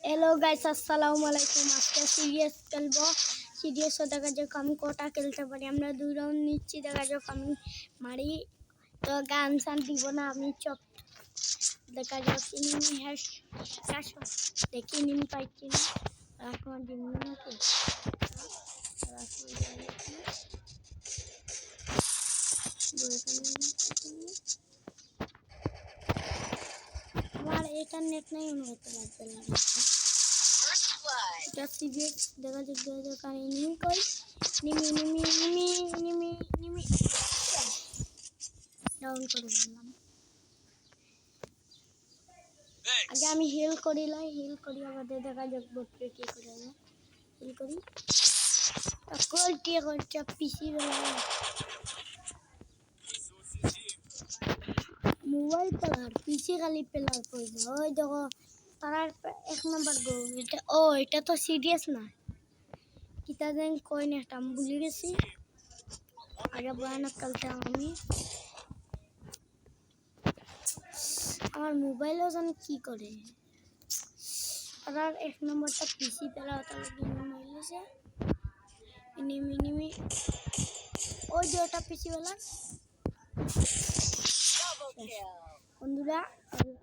Hello guys अस्सलाम वालेकुम। আজকে সিরিয়াস খেলবো। সিরিয়াসও দেখা যাক আমি কটা খেলতে পারি। আমরা 2 রাউন্ড নিচ্ছি, দেখা যাক আমি মারি। তো গান সান দিব না, আমি চপ দেখা যাক ইনিমি হ্যাশ ক্যাশ দেখি ইনিমি পাইছি না। রাখো দিন নাকি আমার ইন্টারনেট নাই হতে লাগবে না। এটা সিরিয়াস দেখা যাক আর ইনিমি কই নিমি ডাউন করে দিলাম। আগে আমি হিল করি আমাদের দেখা যাক বটে কি করে না হিল করি কল কি করছে পিসি মোবাইল প্লেয়ার পিসি খালি প্লেয়ার কই না। ওই দেখো তারা 1 নাম্বার গো। এটা এটা তো সিরিয়াস না, কিতা দেন কই না, একটা আমি ভুলে গেছি। আগে ভয়ানক খেলতাম আমি। আমার মোবাইলও জানি কি করে। আর 1 নম্বরটা পিসি পেলা তাহলে মাইলেছে ইনিমি ওই যে ওটা পিসি পেলা। বন্ধুরা আজকের